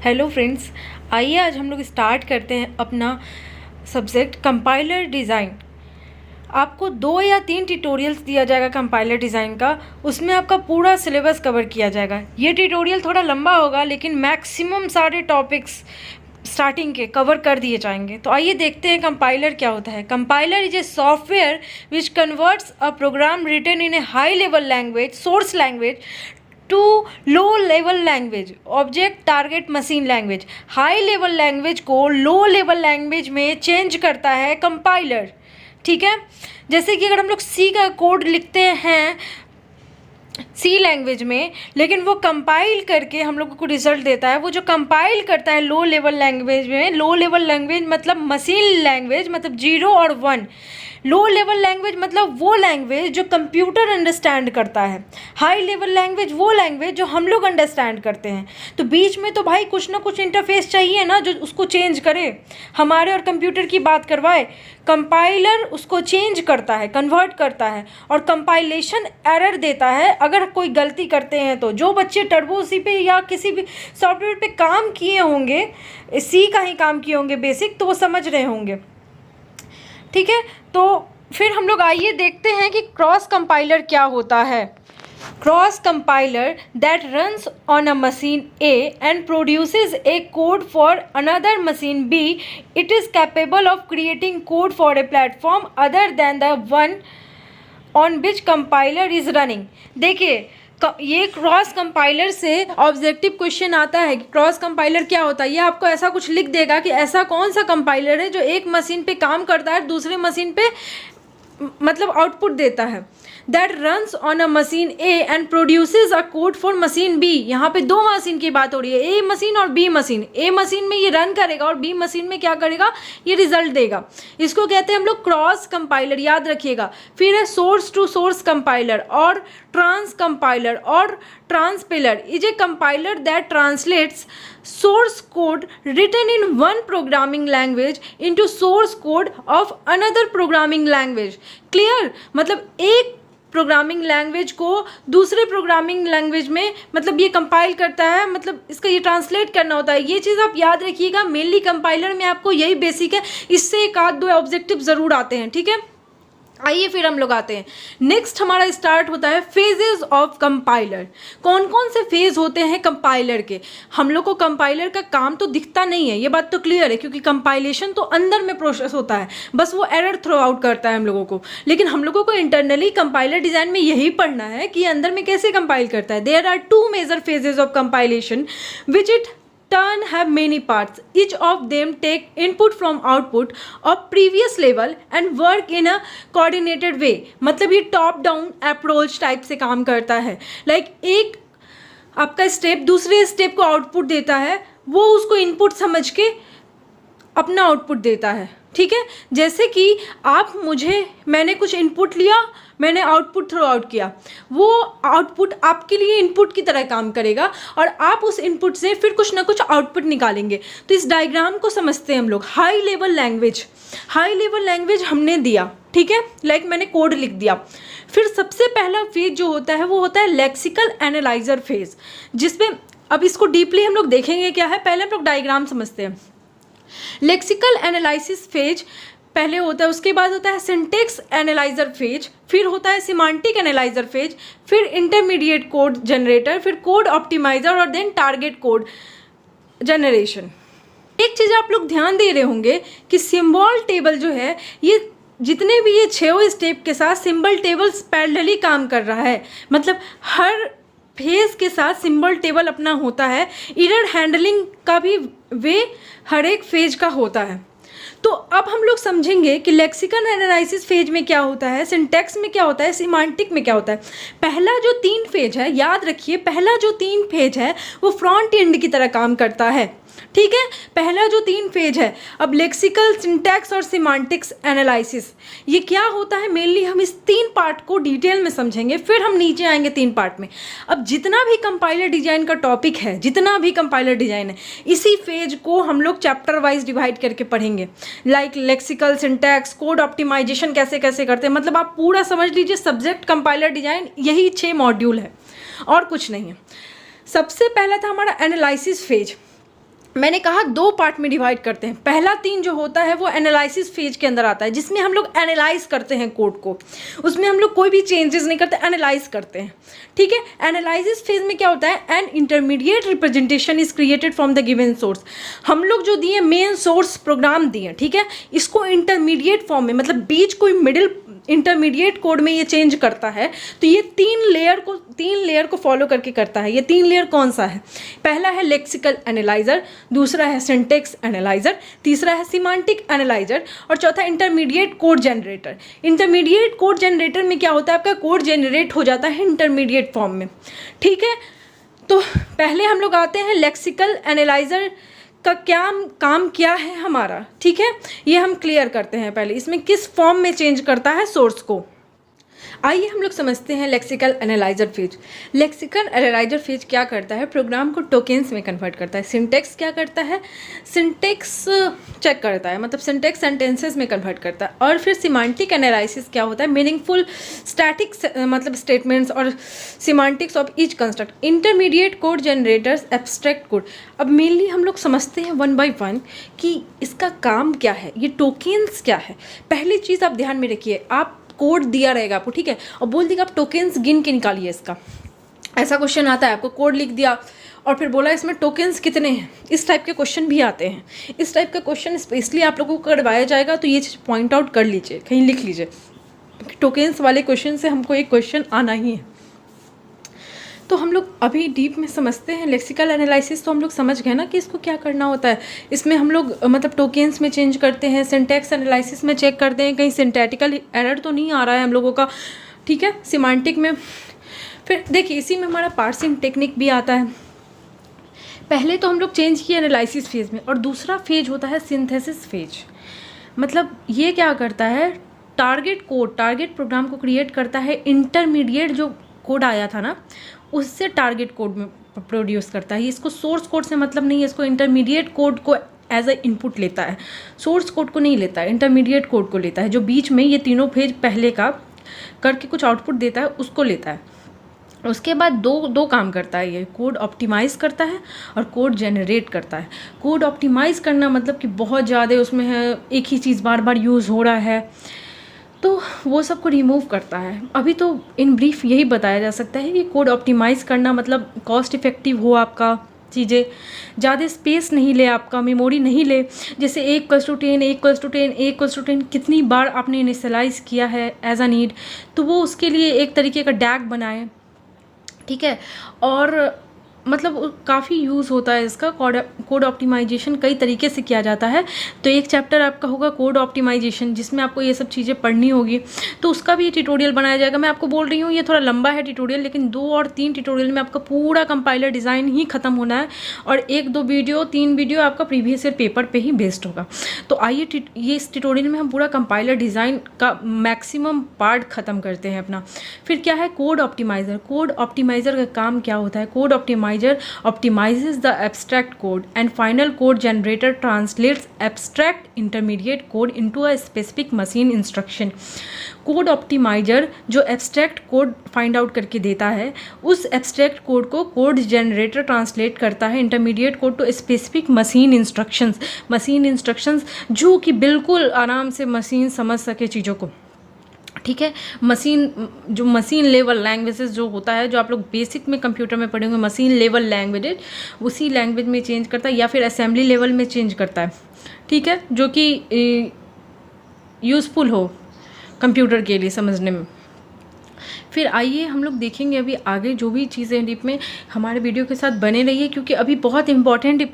Hello friends, आइए आज हम लोग स्टार्ट करते हैं अपना सब्जेक्ट कंपाइलर डिज़ाइन। आपको 2 या 3 ट्यूटोरियल्स दिया जाएगा कंपाइलर डिज़ाइन का, उसमें आपका पूरा सिलेबस कवर किया जाएगा। ये ट्यूटोरियल थोड़ा लंबा होगा लेकिन मैक्सिमम सारे टॉपिक्स स्टार्टिंग के कवर कर दिए जाएंगे। तो आइए देखते हैं कंपाइलर क्या होता है। Compiler is a software which converts a program written in a high level language source language to low level language object target machine language. High level language को लो लेवल लैंग्वेज में change करता है compiler. ठीक है, जैसे कि अगर हम लोग सी का कोड लिखते हैं सी लैंग्वेज में, लेकिन वो कंपाइल करके हम लोगों को रिजल्ट देता है, वो जो कंपाइल करता है लो लेवल लैंग्वेज में, लो लेवल लैंग्वेज मतलब मशीन लैंग्वेज मतलब 0 और 1। लो लेवल लैंग्वेज मतलब वो लैंग्वेज जो कंप्यूटर अंडरस्टैंड करता है, हाई लेवल लैंग्वेज वो लैंग्वेज जो हम लोग अंडरस्टैंड करते हैं। तो बीच में तो भाई कुछ ना कुछ इंटरफेस चाहिए ना, जो उसको चेंज करे, हमारे और कंप्यूटर की बात करवाए। कंपाइलर उसको चेंज करता है, कन्वर्ट करता है और कंपाइलेशन एरर देता है अगर कोई गलती करते हैं तो। जो बच्चे टर्बो सी पे या किसी भी सॉफ्टवेयर पे काम किए होंगे, सी का ही काम किए होंगे बेसिक, तो वो समझ रहे होंगे। ठीक है, तो फिर हम लोग आइए देखते हैं कि क्रॉस कंपाइलर क्या होता है। Cross compiler that runs on a machine A and produces a code for another machine B. It is capable of creating code for a platform other than the one on which compiler is running. देखिए, ये cross compiler से objective question आता है कि cross compiler क्या होता है। ये आपको ऐसा कुछ लिख देगा कि ऐसा कौन सा कंपाइलर है जो एक मशीन पे काम करता है, दूसरे मशीन पे मतलब आउटपुट देता है। That runs on a machine A and produces a code for machine B. यहाँ पे 2 मशीन की बात हो रही है, ए मशीन और बी मशीन। ए मशीन में ये रन करेगा और बी मशीन में क्या करेगा, ये रिजल्ट देगा। इसको कहते हैं हम लोग क्रॉस कंपाइलर, याद रखिएगा। फिर है सोर्स टू सोर्स कंपाइलर और ट्रांस कंपाइलर और transpiler is a compiler that translates source code written in one programming language into source code of another programming language. Clear? मतलब एक प्रोग्रामिंग लैंग्वेज को दूसरे प्रोग्रामिंग लैंग्वेज में मतलब ये compile करता है, मतलब इसका ये ट्रांसलेट करना होता है। ये चीज़ आप याद रखिएगा, मेनली कंपाइलर में आपको यही बेसिक है, इससे 1-2 ऑब्जेक्टिव ज़रूर आते हैं। ठीक है, आइए फिर हम लोग आते हैं। नेक्स्ट हमारा स्टार्ट होता है फेजेस ऑफ कंपाइलर। कौन कौन से फेज होते हैं कंपाइलर के। हम लोग को कंपाइलर का काम तो दिखता नहीं है, ये बात तो क्लियर है, क्योंकि कंपाइलेशन तो अंदर में प्रोसेस होता है, बस वो एरर थ्रो आउट करता है हम लोगों को। लेकिन हम लोगों को इंटरनली कंपाइलर डिजाइन में यही पढ़ना है कि अंदर में कैसे कंपाइल करता है। There are 2 major phases of compilation which it turn have many parts. Each of them take input from output of previous level and work in a coordinated way. मतलब ये टॉप डाउन अप्रोच टाइप से काम करता है। एक आपका step दूसरे step को आउटपुट देता है, वो उसको इनपुट समझ के अपना आउटपुट देता है। ठीक है, जैसे कि मैंने कुछ इनपुट लिया, मैंने आउटपुट थ्रो आउट किया, वो आउटपुट आपके लिए इनपुट की तरह काम करेगा और आप उस इनपुट से फिर कुछ ना कुछ आउटपुट निकालेंगे। तो इस डायग्राम को समझते हैं हम लोग। हाई लेवल लैंग्वेज हमने दिया, ठीक है, मैंने कोड लिख दिया। फिर सबसे पहला फेज जो होता है वो होता है लेक्सिकल एनालाइजर फेज, जिसमें अब इसको डीपली हम लोग देखेंगे क्या है। पहले हम लोग डायग्राम समझते हैं। लेक्सिकल एनालिसिस फेज पहले होता है, उसके बाद होता है सिंटेक्स एनालाइजर फेज, फिर होता है सिमांटिक एनालाइजर फेज, फिर इंटरमीडिएट कोड जनरेटर, फिर कोड ऑप्टिमाइजर और देन टारगेट कोड जनरेशन। एक चीज़ आप लोग ध्यान दे रहे होंगे कि सिंबल टेबल जो है, ये जितने भी ये 6 स्टेप के साथ सिंबल टेबल्स पैरेलली काम कर रहा है, मतलब हर फेज के साथ सिंबल टेबल अपना होता है। एरर हैंडलिंग का भी वे हर एक फेज का होता है। तो अब हम लोग समझेंगे कि लेक्सिकल एनालिसिस फेज में क्या होता है, सिंटैक्स में क्या होता है, सिमांटिक में क्या होता है। पहला जो 3 फेज है, याद रखिए, पहला जो 3 फेज है वो फ्रंट एंड की तरह काम करता है। ठीक है, पहला जो 3 फेज है। अब लेक्सिकल, सिंटैक्स और सिमांटिक्स एनालिसिस, ये क्या होता है, मेनली हम इस 3 पार्ट को डिटेल में समझेंगे, फिर हम नीचे आएंगे 3 पार्ट में। अब जितना भी कंपाइलर डिजाइन का टॉपिक है, जितना भी कंपाइलर डिजाइन है, इसी फेज को हम लोग चैप्टर वाइज डिवाइड करके पढ़ेंगे। लेक्सिकल, सिंटैक्स, कोड ऑप्टिमाइजेशन कैसे कैसे करते हैं, मतलब आप पूरा समझ लीजिए सब्जेक्ट कंपाइलर डिजाइन, यही 6 मॉड्यूल है और कुछ नहीं है। सबसे पहला था हमारा एनालिसिस फेज। मैंने कहा 2 पार्ट में डिवाइड करते हैं। पहला 3 जो होता है वो एनालिसिस फेज के अंदर आता है, जिसमें हम लोग एनालाइज करते हैं कोड को। उसमें हम लोग कोई भी चेंजेस नहीं करते, एनालाइज करते हैं, ठीक है। एनालिसिस फेज में क्या होता है, an intermediate representation is created from the given source. हम लोग जो दिए मेन सोर्स प्रोग्राम दिए, ठीक है, इसको इंटरमीडिएट फॉर्म में, मतलब बीच कोई मिडिल इंटरमीडिएट कोड में ये चेंज करता है। तो ये 3 लेयर को फॉलो करके करता है। ये 3 लेयर कौन सा है? पहला है लेक्सिकल एनालाइजर, दूसरा है सिंटेक्स एनालाइजर, तीसरा है सिमांटिक एनालाइजर, और चौथा intermediate code generator. Intermediate code generator में क्या होता है, आपका कोड जनरेट हो जाता है इंटरमीडिएट फॉर्म में, ठीक है। तो पहले हम लोग आते हैं लेक्सिकल एनालाइजर का क्या काम क्या है हमारा, ठीक है, ये हम क्लियर करते हैं। पहले इसमें किस फॉर्म में चेंज करता है सोर्स को। आइए हम लोग समझते हैं lexical analyser phase. Lexical analyser phase क्या करता है, प्रोग्राम को टोकेन्स में कन्वर्ट करता है। सिंटेक्स क्या करता है, सिंटेक्स चेक करता है, मतलब सिंटेक्स सेंटेंसेस में कन्वर्ट करता है। और फिर सिमांटिक एनालिसिस क्या होता है, मीनिंगफुल स्टैटिक मतलब स्टेटमेंट्स और semantics of each construct. Intermediate code generators, abstract code. अब मेनली हम लोग समझते हैं 1 by 1 कि इसका काम क्या है, ये टोकेन्स क्या है। पहली चीज़ आप ध्यान में रखिए, आप कोड दिया रहेगा आपको, ठीक है, और बोल देगा आप टोकेन्स गिन के निकालिए इसका। ऐसा क्वेश्चन आता है, आपको कोड लिख दिया और फिर बोला इसमें टोकेन्स कितने हैं। इस टाइप के क्वेश्चन भी आते हैं। इस टाइप का क्वेश्चन स्पेशली आप लोगों को करवाया जाएगा, तो ये चीज़ पॉइंट आउट कर लीजिए, कहीं लिख लीजिए। टोकेन्स वाले क्वेश्चन से हमको एक क्वेश्चन आना ही है। तो हम लोग अभी डीप में समझते हैं लेक्सिकल एनालिसिस। तो हम लोग समझ गए ना कि इसको क्या करना होता है। इसमें हम लोग मतलब टोकेन्स में चेंज करते हैं, सिंटैक्स एनालिसिस में चेक करते हैं कहीं सिंटैटिकल एरर तो नहीं आ रहा है हम लोगों का, ठीक है। सिमांटिक में फिर देखिए इसी में हमारा पार्सिंग टेक्निक भी आता है। पहले तो हम लोग चेंज किए एनालिसिस फेज में, और दूसरा फेज होता है सिंथेसिस फेज। मतलब ये क्या करता है, टारगेट प्रोग्राम को क्रिएट करता है। इंटरमीडिएट जो कोड आया था ना, उससे टारगेट कोड में प्रोड्यूस करता है। इसको सोर्स कोड से मतलब नहीं है, इसको इंटरमीडिएट कोड को एज ए इनपुट लेता है, सोर्स कोड को नहीं लेता है, इंटरमीडिएट कोड को लेता है। जो बीच में ये तीनों फेज पहले का करके कुछ आउटपुट देता है, उसको लेता है। उसके बाद दो काम करता है ये, कोड ऑप्टिमाइज़ करता है और कोड जनरेट करता है। कोड ऑप्टिमाइज़ करना मतलब कि बहुत ज़्यादा उसमें है, एक ही चीज़ बार बार यूज़ हो रहा है, तो वो सब को रिमूव करता है। अभी तो इन ब्रीफ यही बताया जा सकता है कि कोड ऑप्टिमाइज़ करना मतलब कॉस्ट इफ़ेक्टिव हो आपका, चीज़ें ज़्यादा स्पेस नहीं ले, आपका मेमोरी नहीं ले। जैसे 1+10 कितनी बार आपने इनिशियलाइज़ किया है एज अ नीड, तो वो उसके लिए एक तरीके का डैग बनाए, ठीक है। और मतलब काफ़ी यूज़ होता है इसका। कोड ऑप्टिमाइजेशन कई तरीके से किया जाता है। तो एक चैप्टर आपका होगा कोड ऑप्टिमाइजेशन, जिसमें आपको ये सब चीज़ें पढ़नी होगी, तो उसका भी ट्यूटोरियल बनाया जाएगा। मैं आपको बोल रही हूँ ये थोड़ा लंबा है ट्यूटोरियल, लेकिन 2 और 3 ट्यूटोरियल में आपका पूरा कंपाइलर डिज़ाइन ही ख़त्म होना है, और 1-2 वीडियो 3 वीडियो आपका प्रीवियस ईयर पेपर पर ही बेस्ड होगा। तो आइए ये इस ट्यूटोरियल में हम पूरा कंपाइलर डिज़ाइन का मैक्सिमम पार्ट ख़त्म करते हैं अपना। फिर क्या है कोड ऑप्टिमाइज़र। कोड ऑप्टिमाइज़र का काम क्या होता है, code optimizes the abstract code and final code generator translates abstract intermediate code into a specific machine instruction। Code optimizer जो एब्स्ट्रैक्ट कोड फाइंड आउट करके देता है, उस एब्स्ट्रैक्ट कोड को कोड जनरेटर ट्रांसलेट करता है intermediate code to specific machine instructions जो कि बिल्कुल आराम से मशीन समझ सके चीज़ों को, ठीक है। मशीन लेवल लैंग्वेजेस जो होता है, जो आप लोग बेसिक में कंप्यूटर में पढ़े होंगे, मशीन लेवल लैंग्वेजेज, उसी लैंग्वेज में चेंज करता है, या फिर असेंबली लेवल में चेंज करता है, ठीक है, जो कि यूज़फुल हो कंप्यूटर के लिए समझने में। फिर आइए हम लोग देखेंगे अभी आगे जो भी चीज़ें डीप में, हमारे वीडियो के साथ बने रहिए, क्योंकि अभी बहुत इंपॉर्टेंट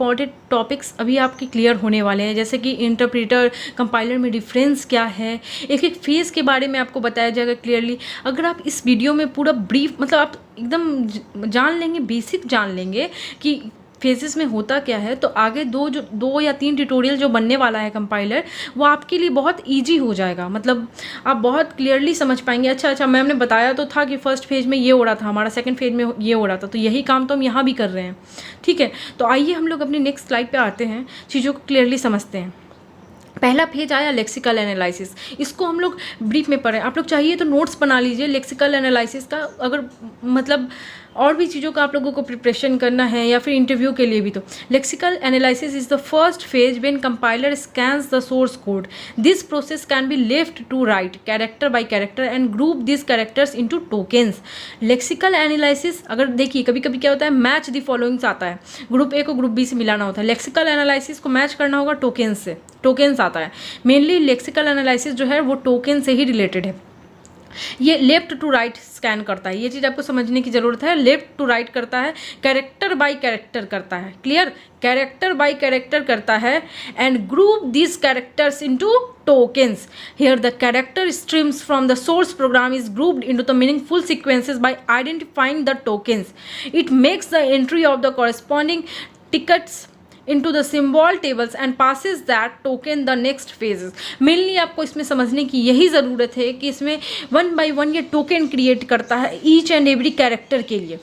टॉपिक्स अभी आपके क्लियर होने वाले हैं। जैसे कि इंटरप्रेटर कंपाइलर में डिफरेंस क्या है, एक फेज़ के बारे में आपको बताया जाएगा क्लियरली। अगर आप इस वीडियो में पूरा ब्रीफ मतलब आप एकदम जान लेंगे, बेसिक जान लेंगे कि फेजेस में होता क्या है, तो आगे 2 या 3 ट्यूटोरियल जो बनने वाला है कंपाइलर, वो आपके लिए बहुत इजी हो जाएगा। मतलब आप बहुत क्लियरली समझ पाएंगे, अच्छा मैम ने बताया तो था कि फर्स्ट फेज में ये हो रहा था, हमारा सेकंड फेज में ये हो रहा था, तो यही काम तो हम यहाँ भी कर रहे हैं, ठीक है। तो आइए हम लोग अपनी नेक्स्ट स्लाइड पे आते हैं, चीज़ों को क्लियरली समझते हैं। पहला पेज आया लेक्सिकल एनालिसिस, इसको हम लोग ब्रीफ में पढ़ें। आप लोग चाहिए तो नोट्स बना लीजिए लेक्सिकल एनालिसिस का, अगर मतलब और भी चीज़ों का आप लोगों को प्रिपरेशन करना है या फिर इंटरव्यू के लिए भी। तो lexical analysis is the first phase when compiler scans the source code. This process can be left to right character by character and group this characters into tokens. Lexical analysis, अगर देखिए कभी कभी क्या होता है, मैच द फॉलोइंग्स आता है, group A को ग्रुप बी से मिलाना होता है। लेक्सिकल एनालिसिस को मैच करना होगा टोकन्स से, टोकन्स आता है। मेनली लेक्सिकल एनालिसिस जो है वो टोकन से ही रिलेटेड है। ये लेफ्ट टू राइट स्कैन करता है, ये चीज़ आपको समझने की ज़रूरत है। लेफ्ट टू राइट करता है, कैरेक्टर बाय कैरेक्टर करता है, क्लियर, कैरेक्टर बाय कैरेक्टर करता है and group this characters into tokens. Here the character streams from the source program is grouped into the meaningful sequences by identifying the tokens. It makes the entry of the corresponding tickets into the symbol tables and passes that token the next phases. Mainly आपको इसमें समझने की यही ज़रूरत है कि इसमें 1 by 1 ये टोकन क्रिएट करता है ईच एंड एवरी कैरेक्टर के लिए,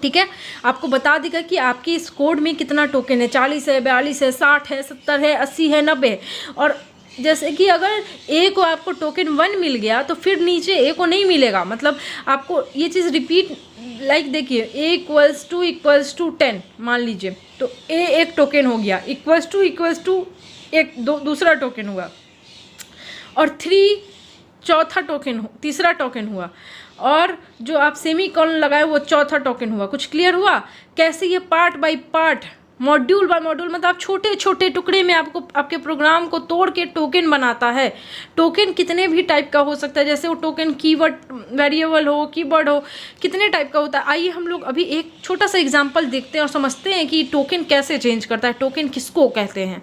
ठीक है। आपको बता देगा कि आपके इस कोड में कितना टोकन है, 40 है, 42 है, 60 है, 70 है, 80 है, 90 है। और जैसे कि अगर ए को आपको टोकन 1 मिल गया तो फिर नीचे ए को नहीं मिलेगा, मतलब आपको ये चीज़ रिपीट, लाइक देखिए ए इक्वल्स टू 10 मान लीजिए, तो ए एक टोकन हो गया, इक्वल्स टू एक दूसरा टोकन हुआ, और 3 चौथा टोकन, तीसरा टोकन हुआ, और जो आप सेमी कॉलन लगाए वो चौथा टोकन हुआ। कुछ क्लियर हुआ कैसे ये part by part, module by module, मतलब आप छोटे छोटे टुकड़े में आपको आपके प्रोग्राम को तोड़ के टोकन बनाता है। टोकन कितने भी टाइप का हो सकता है, जैसे वो टोकन कीवर्ड वेरिएबल हो, कीवर्ड हो, कितने टाइप का होता है। आइए हम लोग अभी एक छोटा सा एग्जांपल देखते हैं और समझते हैं कि टोकन कैसे चेंज करता है, टोकन किसको कहते हैं,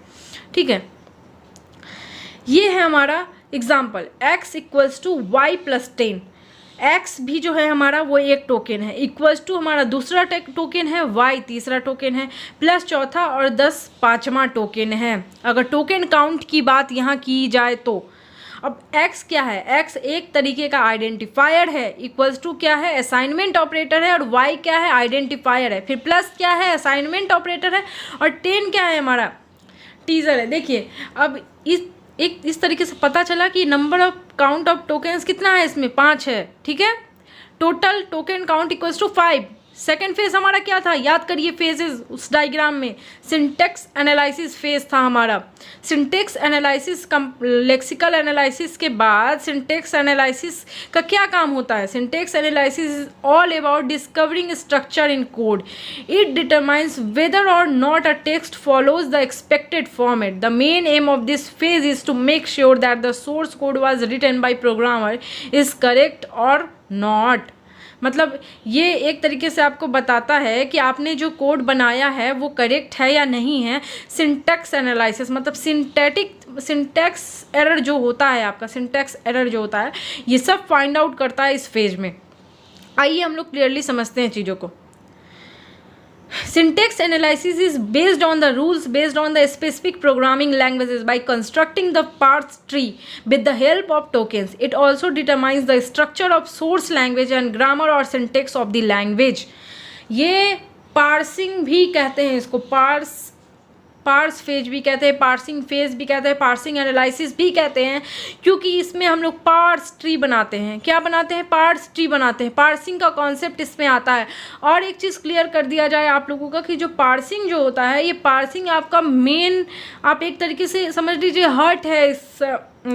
ठीक है। ये है हमारा example, x equals to Y plus 10। x भी जो है हमारा वो एक टोकन है, इक्वल्स टू हमारा दूसरा टोकन है, y तीसरा टोकन है, प्लस चौथा, और 10 पाँचवा टोकन है। अगर टोकन काउंट की बात यहाँ की जाए तो अब x क्या है, x एक tariके का आइडेंटिफायर है, इक्वल्स टू क्या है, असाइनमेंट ऑपरेटर है, और y क्या है, आइडेंटिफायर है, फिर प्लस क्या है, असाइनमेंट ऑपरेटर है, और 10 क्या है, हमारा टीजर है। देखिए अब इस तरीके से पता चला कि number of count of tokens कितना है, इसमें 5 है, ठीक है। Total token count equals to 5। Second phase हमारा क्या था, याद करिए फेजेस उस डायग्राम में, सिंटेक्स एनालिसिस फेज था हमारा। सिंटेक्स एनालिसिस लेक्सिकल एनालिसिस के बाद सिंटेक्स एनालिसिस का क्या काम होता है, syntax analysis is all about discovering structure in code. It determines whether और not a text follows the expected format. The main aim of this phase is to make sure that the source code was written by programmer is correct और not. मतलब ये एक तरीके से आपको बताता है कि आपने जो कोड बनाया है वो करेक्ट है या नहीं है। सिंटैक्स एनालिसिस मतलब सिंटैक्स एरर जो होता है, आपका सिंटैक्स एरर जो होता है, ये सब फाइंड आउट करता है इस फेज में। आइए हम लोग क्लियरली समझते हैं चीज़ों को। Syntax analysis is based on the rules based on the specific programming languages by constructing the parse tree with the help of tokens. It also determines the structure of source language and grammar or syntax of the language. ये parsing भी कहते हैं इसको, parse phase भी कहते हैं, parsing phase भी कहते हैं, पार्सिंग एनालिसिस भी कहते हैं, क्योंकि इसमें हम लोग पार्स ट्री बनाते हैं। क्या बनाते हैं, पार्स ट्री बनाते हैं। पार्सिंग का कॉन्सेप्ट इसमें आता है। और एक चीज़ क्लियर कर दिया जाए आप लोगों का कि जो पार्सिंग जो होता है, ये पार्सिंग आपका मेन, आप एक तरीके से समझ लीजिए हार्ट है इस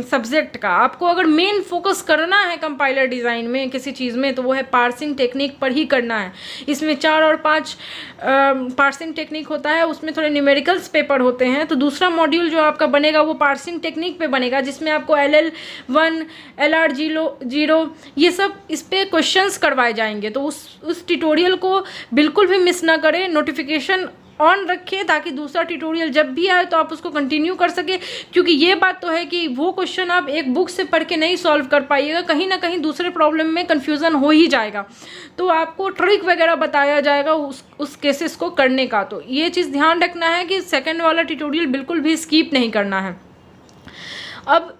सब्जेक्ट का। आपको अगर मेन फोकस करना है कंपाइलर डिज़ाइन में किसी चीज़ में, तो वो है पार्सिंग टेक्निक पर ही करना है। इसमें 4 और 5 पार्सिंग टेक्निक होता है, उसमें थोड़े न्यूमेरिकल्स पेपर होते हैं। तो दूसरा मॉड्यूल जो आपका बनेगा वो पार्सिंग टेक्निक पे बनेगा, जिसमें आपको LL1 LR0 ये सब इस पर क्वेश्चंस करवाए जाएंगे। तो उस ट्यूटोरियल को बिल्कुल भी मिस ना करें, नोटिफिकेशन ऑन रखें, ताकि दूसरा ट्यूटोरियल जब भी आए तो आप उसको कंटिन्यू कर सके। क्योंकि ये बात तो है कि वो क्वेश्चन आप एक बुक से पढ़ के नहीं सॉल्व कर पाइएगा, कहीं ना कहीं दूसरे प्रॉब्लम में कन्फ्यूज़न हो ही जाएगा। तो आपको ट्रिक वगैरह बताया जाएगा उस केसेस को करने का। तो ये चीज़ ध्यान रखना है कि सेकेंड वाला ट्यूटोरियल बिल्कुल भी स्किप नहीं करना है। अब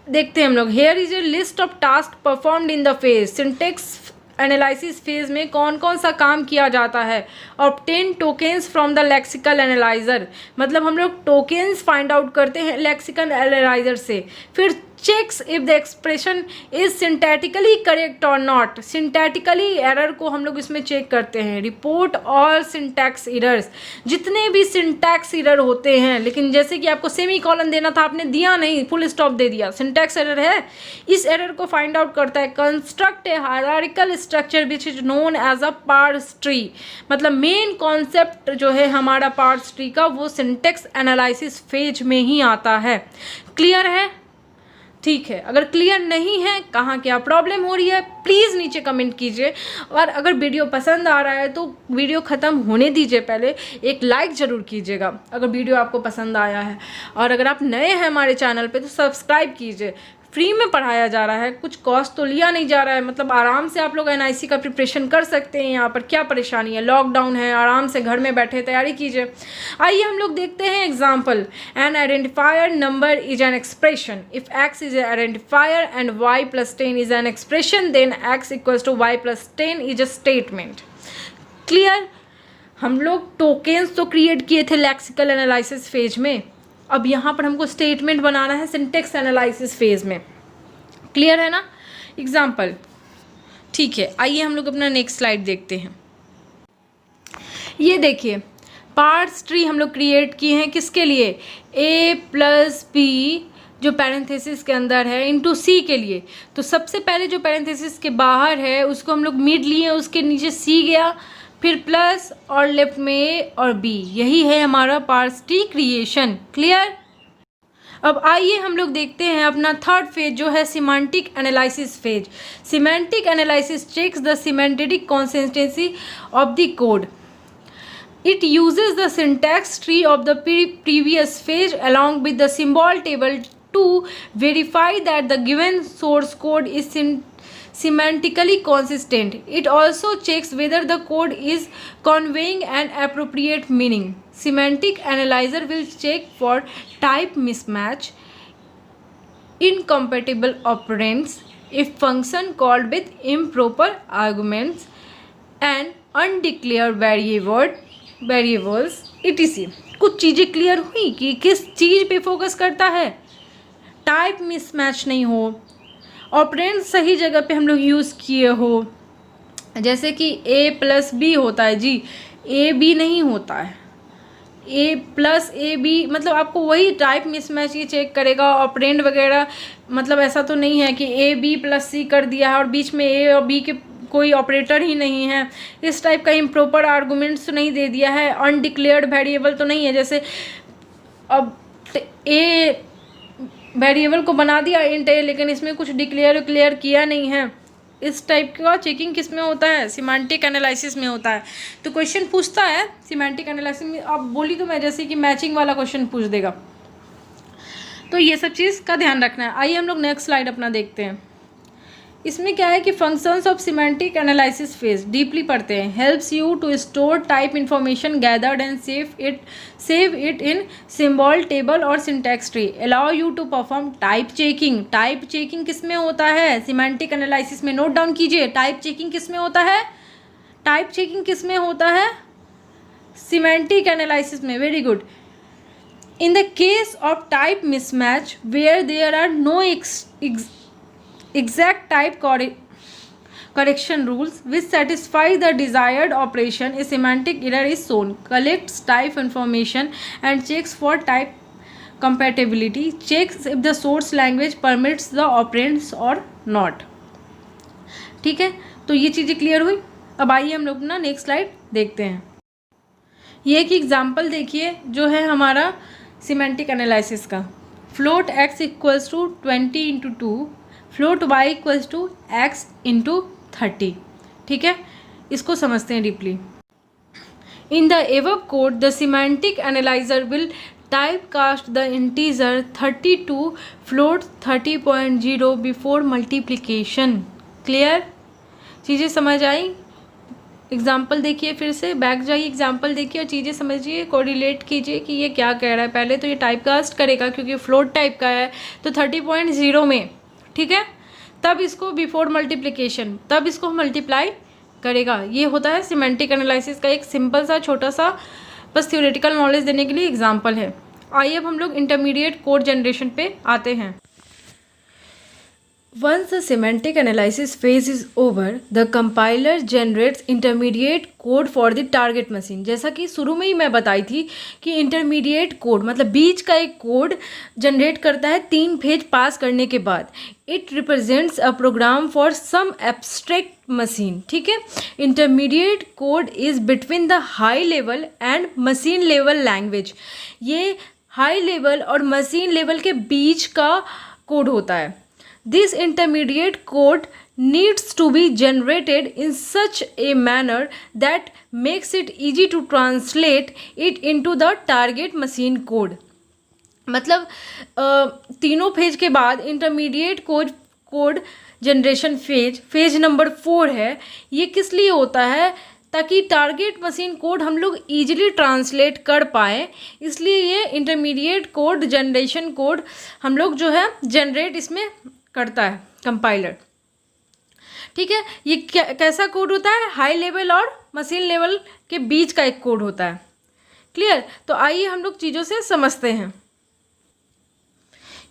देखते हैं हम लोग, here is a list of task performed in the phase. Syntax analysis phase में कौन कौन सा काम किया जाता है। Obtain tokens from the lexical analyzer, मतलब हम लोग टोकन्स फाइंड आउट करते हैं लेक्सिकल एनालाइजर से। फिर checks if the expression is syntactically correct और नॉट। सिंटैटिकली एरर को हम लोग इसमें चेक करते हैं। रिपोर्ट ऑल सिंटैक्स एरर्स, जितने भी सिंटैक्स एरर होते हैं, लेकिन जैसे कि आपको सेमी कॉलन देना था, आपने दिया नहीं, फुल स्टॉप दे दिया, सिंटैक्स एरर है। इस एरर को फाइंड आउट करता है। Construct a hierarchical structure which is known as a parse tree, मतलब मेन कॉन्सेप्ट जो है हमारा पार्स ट्री का वो सिंटैक्स एनालिसिस फेज में ही आता है। क्लियर है? ठीक है। अगर क्लियर नहीं है, कहाँ क्या प्रॉब्लम हो रही है, प्लीज़ नीचे कमेंट कीजिए। और अगर वीडियो पसंद आ रहा है तो वीडियो ख़त्म होने दीजिए, पहले एक लाइक ज़रूर कीजिएगा अगर वीडियो आपको पसंद आया है। और अगर आप नए हैं हमारे चैनल पे तो सब्सक्राइब कीजिए। फ्री में पढ़ाया जा रहा है, कुछ कॉस्ट तो लिया नहीं जा रहा है, मतलब आराम से आप लोग एनआईसी का प्रिपरेशन कर सकते हैं। यहाँ पर क्या परेशानी है, लॉकडाउन है, आराम से घर में बैठे तैयारी कीजिए। आइए हम लोग देखते हैं example. An identifier number is an expression. If X is a identifier and Y plus 10 is an expression, then X equals to Y plus 10 is a statement. Clear? हम लोग टोकेन्स तो क्रिएट किए थे लेक्सिकल एनालिसिस फेज में, अब यहाँ पर हमको स्टेटमेंट बनाना है सिंटेक्स एनालिसिस फेज में। क्लियर है ना? एग्जाम्पल, ठीक है। आइए हम लोग अपना नेक्स्ट स्लाइड देखते हैं। ये देखिए, पार्ट्स ट्री हम लोग क्रिएट किए हैं किसके लिए, a प्लस बी जो पैरेंथेसिस के अंदर है इंटू सी के लिए। तो सबसे पहले जो पैरेंथेसिस के बाहर है उसको हम लोग मिड लिए, उसके नीचे सी गया, फिर प्लस और लेफ्ट में ए और बी। यही है हमारा पार्ट्स ट्री क्रिएशन। क्लियर? अब आइए हम लोग देखते हैं अपना थर्ड फेज जो है semantic analysis phase. Semantic analysis checks the semantic consistency of the code. It uses the syntax tree of the previous phase along with the symbol table to verify that the given source code is semantically consistent. It also checks whether the code is conveying an appropriate meaning. Semantic analyzer will check for type mismatch, incompatible operands, if function called with improper arguments, and undeclared variables etc। कुछ चीज़ें clear हुई कि किस चीज़ पे focus करता है, type mismatch नहीं हो, ऑपरेंड सही जगह पे हम लोग यूज़ किए हो। जैसे कि a प्लस बी होता है जी, ए बी नहीं होता है, a प्लस ए बी, मतलब आपको वही टाइप मिसमैच ये चेक करेगा। ऑपरेंड वगैरह मतलब ऐसा तो नहीं है कि ए बी प्लस सी कर दिया है और बीच में ए और बी के कोई ऑपरेटर ही नहीं है, इस टाइप का इम्प्रॉपर आर्गूमेंट्स तो नहीं दे दिया है, अनडिक्लेयर्ड वेरिएबल तो नहीं है। जैसे अब ए वेरिएबल को बना दिया इंट ए, लेकिन इसमें कुछ क्लियर किया नहीं है। इस टाइप का चेकिंग किस में होता है, सिमेंटिक एनालिसिस में होता है। तो क्वेश्चन पूछता है सिमेंटिक एनालिसिस में, अब बोली तो मैं जैसे कि मैचिंग वाला क्वेश्चन पूछ देगा, तो ये सब चीज़ का ध्यान रखना है। आइए हम लोग नेक्स्ट स्लाइड अपना देखते हैं। इसमें क्या है कि functions of semantic analysis phase deeply पढ़ते हैं। Helps you to store type information gathered and save it in symbol table और syntax tree. Allow you to perform type checking. Type checking किस में होता है, सिमेंटिक एनालिसिस में। Note down कीजिए, type checking किस में होता है, टाइप चेकिंग किस में होता है, सिमेंटिक एनालिसिस में। Very good. In the case of type mismatch where there are no exact type correction rules which satisfy the desired operation, a semantic error is shown. Collects type information and checks for type compatibility. Checks if the source language permits the operands or not. ठीक है, तो ये चीज़ें clear हुई। अब आइए हम लोग ना नेक्स्ट स्लाइड देखते हैं। ये एक एग्जाम्पल देखिए जो है हमारा सिमेंटिक एनालिसिस का। Float x equals to 20 into 2, float y equals to x into 30। ठीक है, इसको समझते हैं deeply. In the above code the semantic analyzer will type cast the integer 30 to float 30.0 before multiplication. Clear? चीज़ें समझ आई? Example देखिए, फिर से बैक जाइए, एग्जाम्पल देखिए और चीज़ें समझिए, कोरिलेट कीजिए कि ये क्या कह रहा है। पहले तो ये टाइप कास्ट करेगा क्योंकि फ्लोट टाइप का है, तो 30.0 में, ठीक है, तब इसको बिफोर मल्टीप्लिकेशन, तब इसको मल्टीप्लाई करेगा। ये होता है सिमेंटिक एनालिसिस का एक सिंपल सा छोटा सा बस थ्योरेटिकल नॉलेज देने के लिए एग्जाम्पल है। आइए अब हम लोग इंटरमीडिएट कोड जनरेशन पे आते हैं। Once the semantic analysis phase is over, the compiler generates intermediate code for the target machine. जैसा कि शुरू में ही मैं बताई थी कि intermediate code मतलब बीच का एक कोड जनरेट करता है 3 फेज पास करने के बाद. It represents a program for some abstract machine. ठीक है. Intermediate code is between the high level and machine level language. ये हाई लेवल और मशीन लेवल के बीच का कोड होता है. This intermediate code needs to be generated in such a manner that makes it easy to translate it into the target machine code. मतलब तीनों phase के बाद intermediate code generation phase number 4 है. ये किस लिए होता है? ताकि टारगेट मशीन कोड हम लोग ईजिली ट्रांसलेट कर पाए. इसलिए ये इंटरमीडिएट कोड जनरेशन कोड हम लोग जो है जनरेट इसमें करता है कंपाइलर. ठीक है. ये कैसा कोड होता है? हाई लेवल और मशीन लेवल के बीच का एक कोड होता है. क्लियर? तो आइए हम लोग चीज़ों से समझते हैं.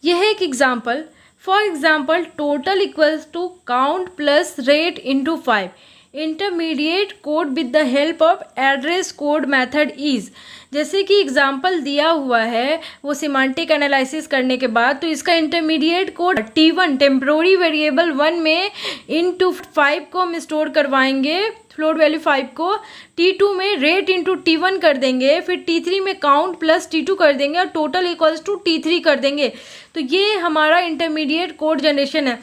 यह है एक example. For example total equals to count plus rate into 5. Intermediate code with the help of address code method is. जैसे कि एग्जाम्पल दिया हुआ है वो सिमेंटिक एनालिसिस करने के बाद, तो इसका intermediate code T1 temporary variable 1 में इंटू 5 को हम स्टोर करवाएंगे, फ्लोट वैल्यू 5 को. T2 में रेट इंटू T1 कर देंगे, फिर T3 में काउंट प्लस T2 कर देंगे और टोटल इक्वल्स टू T3 कर देंगे. तो ये हमारा इंटरमीडिएट कोड जनरेशन है.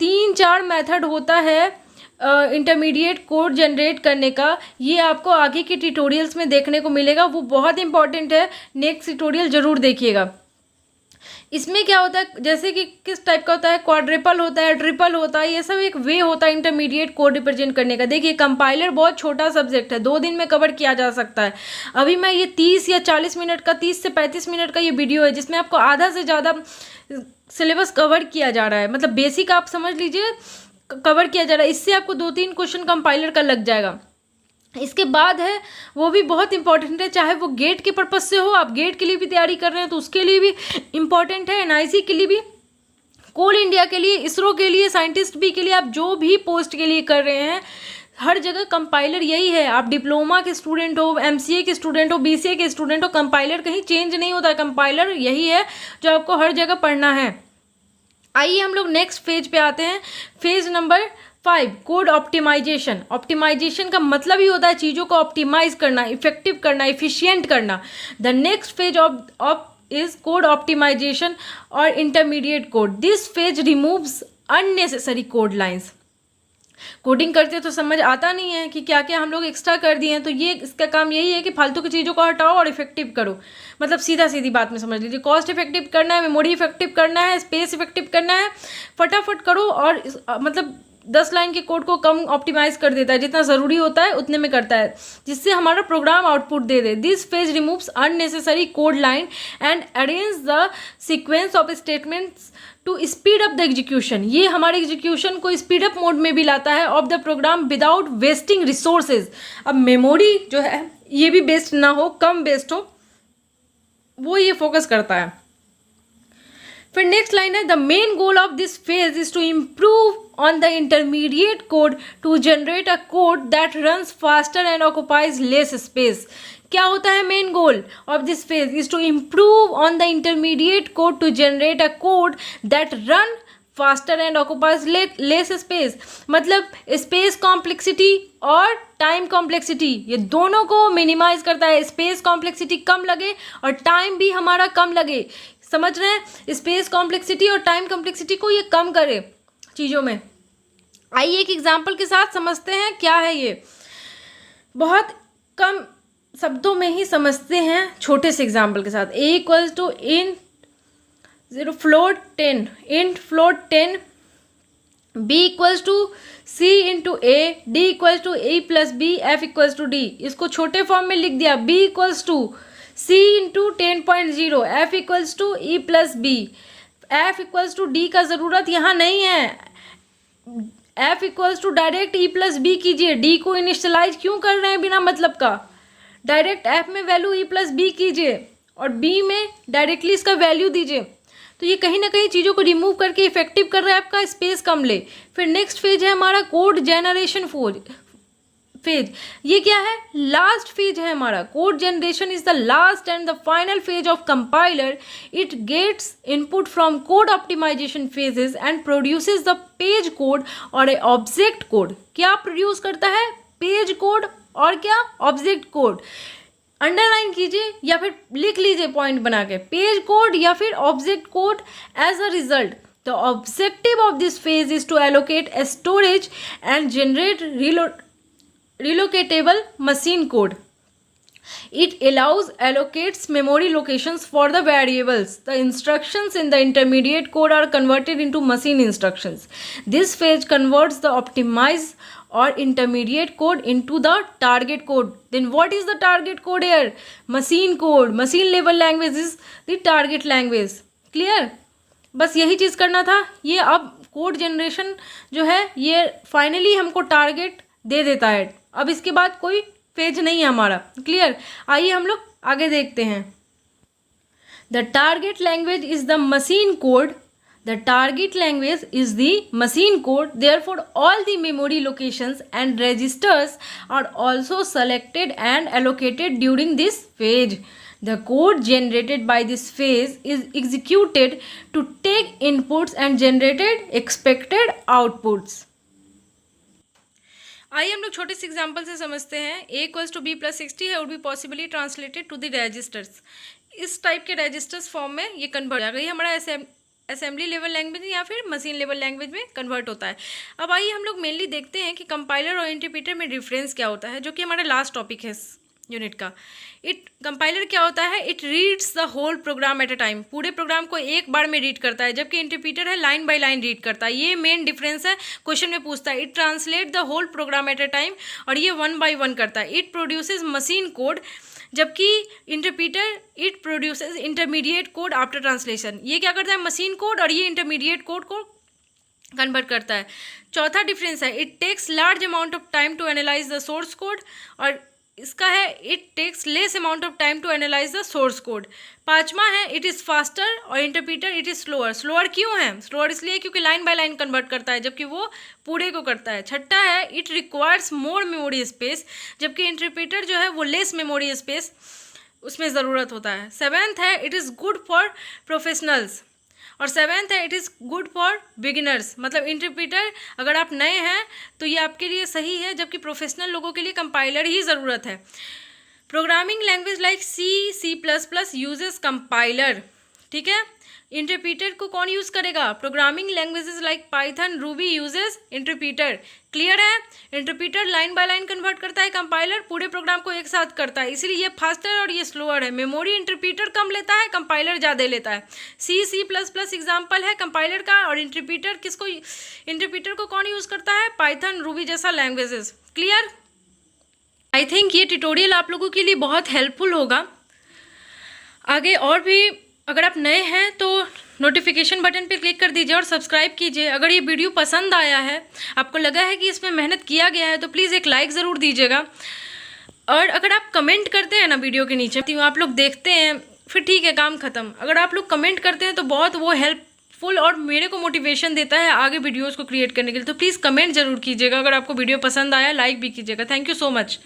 3-4 मेथड होता है इंटरमीडिएट कोड जनरेट करने का. ये आपको आगे के ट्यूटोरियल्स में देखने को मिलेगा, वो बहुत इंपॉर्टेंट है. नेक्स्ट ट्यूटोरियल ज़रूर देखिएगा. इसमें क्या होता है, जैसे कि किस टाइप का होता है, क्वाड्रिपल होता है, ट्रिपल होता है, ये सब एक वे होता है इंटरमीडिएट कोड रिप्रेजेंट करने का. देखिए कंपाइलर बहुत छोटा सब्जेक्ट है, 2 दिन में कवर किया जा सकता है. अभी मैं ये 30 या 40 मिनट का, 30 से 35 मिनट का ये वीडियो है जिसमें आपको आधा से ज़्यादा सिलेबस कवर किया जा रहा है. मतलब बेसिक आप समझ लीजिए कवर किया जा रहा है. इससे आपको 2-3 क्वेश्चन कंपाइलर का लग जाएगा. इसके बाद है वो भी बहुत इंपॉर्टेंट है, चाहे वो गेट के पर्पज से हो, आप गेट के लिए भी तैयारी कर रहे हैं तो उसके लिए भी इम्पॉर्टेंट है, NIC के लिए भी, कोल इंडिया के लिए, इसरो के लिए, साइंटिस्ट भी के लिए, आप जो भी पोस्ट के लिए कर रहे हैं हर जगह कंपाइलर यही है. आप डिप्लोमा के स्टूडेंट हो, MCA के स्टूडेंट हो, BCA के स्टूडेंट हो, कंपाइलर कहीं चेंज नहीं होता है. कंपाइलर यही है जो आपको हर जगह पढ़ना है. आइए हम लोग नेक्स्ट फेज पे आते हैं. Phase number 5 code optimization. Optimization का मतलब ही होता है चीज़ों को ऑप्टिमाइज करना, इफेक्टिव करना, इफिशियंट करना. The next phase of is code optimisation और intermediate code. This phase removes unnecessary code lines. Coding करते तो समझ आता नहीं है कि क्या क्या हम लोग एक्स्ट्रा कर दिए हैं, तो ये इसका काम यही है कि फालतू की चीज़ों को हटाओ और इफेक्टिव करो. मतलब सीधा सीधी बात में समझ लीजिए, कॉस्ट इफेक्टिव करना है, मेमोरी इफेक्टिव करना है, स्पेस इफेक्टिव करना है, फटाफट करो. और मतलब 10 लाइन के कोड को कम ऑप्टिमाइज कर देता है, जितना ज़रूरी होता है उतने में करता है, जिससे हमारा प्रोग्राम आउटपुट दे दे. This phase removes unnecessary code line and arrange the sequence of statements to speed up the execution. ये हमारे एग्जीक्यूशन को स्पीड अप मोड में भी लाता है of the program without wasting resources. अब मेमोरी जो है ये भी वेस्ट ना हो, कम वेस्ट हो, वो ये फोकस करता है. फिर नेक्स्ट लाइन है, the main goal of this phase is to improve on the intermediate code to generate a code that runs faster and occupies less space. क्या होता है main goal of this phase is to improve on the intermediate code to generate a code that run faster and occupies less space. मतलब space complexity और time complexity ये दोनों को minimise करता है. स्पेस कॉम्प्लेक्सिटी कम लगे और टाइम भी हमारा कम लगे. समझ रहे हैं? स्पेस कॉम्प्लेक्सिटी और टाइम कॉम्प्लेक्सिटी को ये कम करे चीज़ों में. आइए एक एग्जांपल के साथ समझते हैं क्या है ये. बहुत कम शब्दों में ही समझते हैं छोटे से एग्जांपल के साथ. A equals to in 0 float 10 int float 10, B equals to C into A, D equals to A plus B, F equals to D. इसको छोटे फॉर्म में लिख दिया. B equals to C into 10.0, F equals to E plus B. F equals to D का ज़रूरत यहाँ नहीं है. F equals to direct E plus B कीजिए. D को इनिशियलाइज क्यों कर रहे हैं बिना मतलब का? डायरेक्ट F में वैल्यू E प्लस B कीजिए और B में डायरेक्टली इसका वैल्यू दीजिए. तो ये कहीं ना कहीं चीज़ों को रिमूव करके इफेक्टिव कर रहा है, आपका स्पेस कम ले। फिर नेक्स्ट फेज है हमारा कोड जनरेशन फेज। ये क्या है? लास्ट फेज है हमारा। Code generation is the last and the final phase of compiler. It gets input from code optimization phases and produces the page code और ए ऑब्जेक्ट कोड। क्या produce करता है? Page code और क्या? Object code. Underline कीजिए या फिर लिख लीजिए पॉइंट बना के, पेज कोड या फिर object code. As a result the objective of this phase is to allocate a storage and generate relocatable machine code. It allocates memory locations for the variables. The instructions in the intermediate code are converted into machine instructions. This phase converts the optimized or intermediate code into the target code. Then what is the target code here? Machine code. Machine level language is the target language. Clear? बस यही चीज़ करना था। ये अब code generation जो है ये finally हमको टारगेट दे देता है। अब इसके बाद कोई पेज नहीं है हमारा। क्लियर? आइए हम लोग आगे देखते हैं। The target language is the machine code. The target language is the machine code. Therefore all the memory locations and registers are also selected and allocated during this phase. The code generated by this phase is executed to take inputs and generated expected outputs. आइए हम लोग छोटे से example से समझते हैं। a = b+60 है, would be possibly translated to the registers. इस टाइप के रजिस्टर्स फॉर्म में ये कन्वर्ट हो जाएगा। ये हमारा असेंबली लेवल लैंग्वेज या फिर मशीन लेवल लैंग्वेज में कन्वर्ट होता है। अब आइए हम लोग मेनली देखते हैं कि कंपाइलर और इंटरप्रीटर में डिफरेंस क्या होता है, जो कि हमारा लास्ट टॉपिक है इस यूनिट का। कंपाइलर क्या होता है? It reads the whole program at a time. पूरे प्रोग्राम को एक बार में रीड करता है, जबकि इंटरप्रीटर है लाइन बाय लाइन रीड करता है। ये मेन डिफरेंस है, क्वेश्चन में पूछता है। It translate the whole program at a time और ये 1 by 1 करता है। इट प्रोड्यूसेस मशीन कोड, जबकि interpreter it produces intermediate code after translation. ये क्या करता है? मशीन कोड, और ये इंटरमीडिएट कोड को कन्वर्ट करता है। चौथा डिफरेंस है, it takes large amount of time to analyse the source code, और इसका है it takes less amount of time to analyse the source code. पांचवा है, इट इज़ फास्टर, और interpreter it is slower. Slower क्यों है? Slower इसलिए क्योंकि लाइन बाय लाइन कन्वर्ट करता है, जबकि वो पूरे को करता है। छठा है, it requires more memory space, जबकि इंटरप्रीटर जो है वो लेस मेमोरी स्पेस उसमें ज़रूरत होता है। सेवेंथ है, it is good for professionals, और सेवेंथ है, it is good for beginners. मतलब इंटरप्रीटर अगर आप नए हैं तो ये आपके लिए सही है, जबकि प्रोफेशनल लोगों के लिए कंपाइलर ही ज़रूरत है। Programming language like C++ uses compiler. ठीक है, इंटरप्रीटर को कौन यूज़ करेगा? Programming languages like Python, Ruby uses interpreter. Clear है? Interpreter line by line convert करता है, कंपाइलर पूरे प्रोग्राम को एक साथ करता है, इसलिए ये फास्टर और ये स्लोअर है। मेमोरी इंटरप्रीटर कम लेता है, कंपाइलर ज़्यादा लेता है। C++ एग्जाम्पल है कंपाइलर का, और इंटरप्रीटर को कौन यूज़ करता है? पाइथन, रूबी जैसा लैंग्वेजेस। क्लियर? आई थिंक ये ट्यूटोरियल आप लोगों के लिए बहुत हेल्पफुल होगा। आगे और भी अगर आप नए हैं तो नोटिफिकेशन बटन पे क्लिक कर दीजिए और सब्सक्राइब कीजिए। अगर ये वीडियो पसंद आया है, आपको लगा है कि इसमें मेहनत किया गया है, तो प्लीज़ एक लाइक ज़रूर दीजिएगा। और अगर आप कमेंट करते हैं ना वीडियो के नीचे, आप लोग देखते हैं फिर ठीक है, काम ख़त्म। अगर आप लोग कमेंट करते हैं तो बहुत वो हेल्पफुल और मेरे को मोटिवेशन देता है आगे वीडियोज़ को क्रिएट करने के लिए। तो प्लीज़ कमेंट ज़रूर कीजिएगा। अगर आपको वीडियो पसंद आया, लाइक भी कीजिएगा। Thank you so much.